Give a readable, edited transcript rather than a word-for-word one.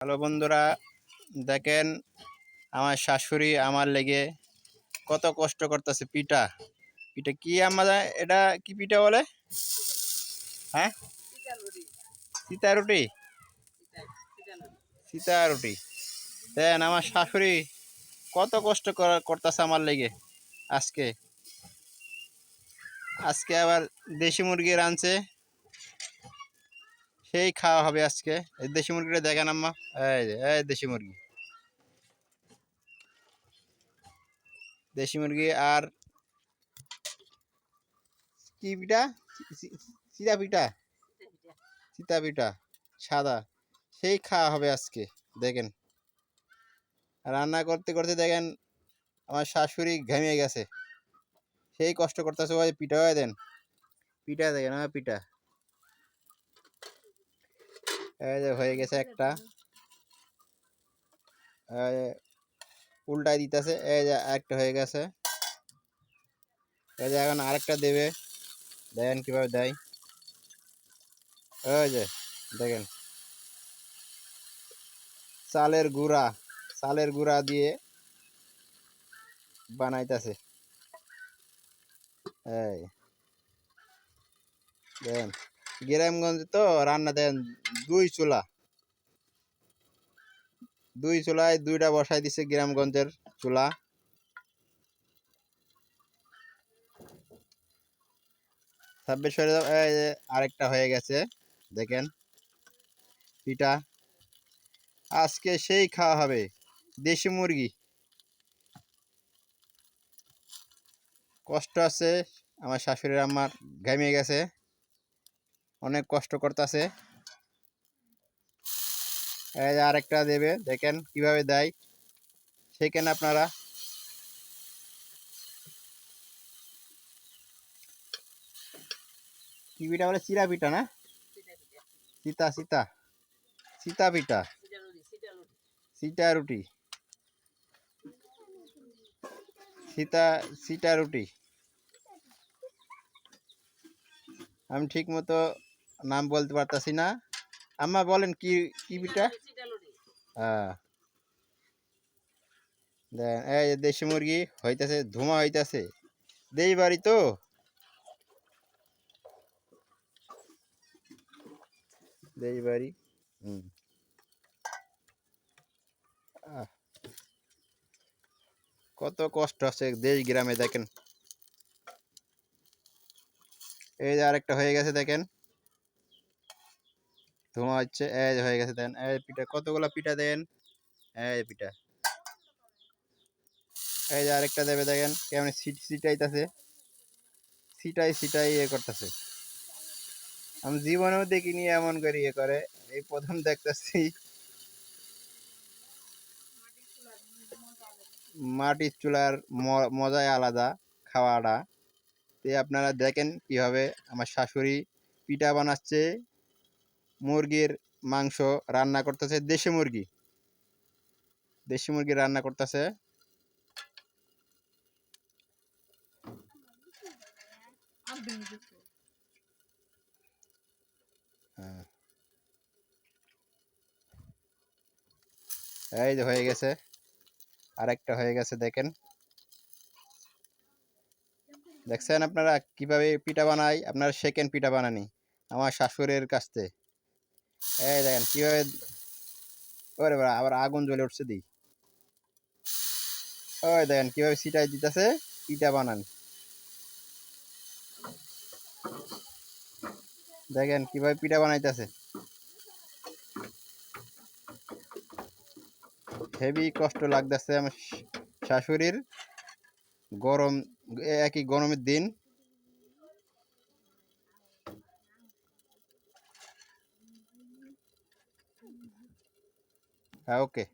Hello বন্ধুরা, দেখেন আমার শাশুড়ি আমার লেগে কত কষ্ট করতেছে। পিঠা পিঠা কি আমরা এটা কি পিঠা বলে? হ্যাঁ, সীতা রুটি। সীতা রুটি দেন আমার শাশুড়ি কত কষ্ট করতেছে আমার লেগে। আজকে আজকে আবার দেশি মুরগি রাঁধছে, সেই খাওয়া হবে আজকে। এই দেশি মুরগিটা দেখেন আম্মা, এই দেশি মুরগি, দেশি মুরগি। আর কি পিঠা? সীতা পিঠা, সীতা পিঠা সাদা, সেই খাওয়া হবে আজকে। দেখেন রান্না করতে করতে দেখেন আমার শাশুড়ি ঘামিয়ে গেছে, সেই কষ্ট করতেছে। ওই পিঠা হয় দেন, পিঠা দেখেন আমার পিঠা, এই যে হয়ে গেছে একটা, উল্টাই দিতেছে। এই যে একটা হয়ে গেছে, এই যে এখন আরেকটা দেবে। দেখেন কিভাবে দেয়, ওই যে দেখেন চালের গুঁড়া, চালের গুঁড়া দিয়ে বানাইতেছে। এই দেখেন গ্রামগঞ্জে তো রান্না দেন দুই চুলা, দুই চুলায় দুইটা বসাই দিছে গ্রামগঞ্জের চুলা। ছাব্বিশ হয়ে যাবে। এই যে আরেকটা হয়ে গেছে, দেখেন পিঠা আজকে সেই খাওয়া হবে। দেশি মুরগি, কষ্ট আছে আমার শাশুড়ির, আমার ঘামিয়ে গেছে, অনেক কষ্ট করতেছে। এই যে আরেকটা দেবে, দেখেন কিভাবে দেয়, সেখানে আপনারা। কি পিঠা বলে? চিরা পিঠা না? সীতা সীতা সীতা পিঠা, সীতা রুটি, সীতা সীতা রুটি। আমি ঠিক মতো নাম বলতে পারতাছি না। আম্মা বলেন কি কি পিঠা? হ্যাঁ, দেখেন এই যে দেশি মুরগি হইতাছে, ধোঁয়া হইতাছে। দেই বাড়ি তো, দেই বাড়ি। হুম, আহ, কত কষ্ট আছে দেশ গ্রামে। দেখেন এই যে আরেকটা হয়ে গেছে, দেখেন ধোঁয়া হচ্ছে। এই যে হয়ে গেছে, দেন এই পিঠা, কতগুলো পিঠা দেন। এই পিঠা, এই যে আরেকটা দেবে, দেখেন কেমন সিটাইতাছে, সিটাই সিটাই ইয়ে করতেছে। আমি জীবনেও দেখিনি এমন করে ইয়ে করে, এই প্রথম দেখতেছি। মাটির চুলার মজাই আলাদা খাওয়াটা। তে আপনারা দেখেন কিভাবে আমার শাশুড়ি পিঠা বানাচ্ছে, মুরগির মাংস রান্না করতেছে, দেশি মুরগি, দেশি মুরগি রান্না করতেছে। হ্যাঁ, এই যে হয়ে গেছে, আরেকটা হয়ে গেছে। দেখেন, দেখছেন আপনারা কিভাবে পিঠা বানাই? আপনারা সেকেন্ড পিঠা বানানি আমার শাশুড়ির কাছ থেকে। এই দেখেন কিভাবে, ওরে বাবা, আবার আগুন জ্বলে উঠছে দি। ওই দেখেন কিভাবে সিটাই দিতেছে, পিঠা বানান। দেখেন কিভাবে পিঠা বানাইতেছে, হেভি কষ্ট লাগতেছে আমার শাশুড়ির। গরম, একই গরমের দিন। হ্যাঁ, ওকে।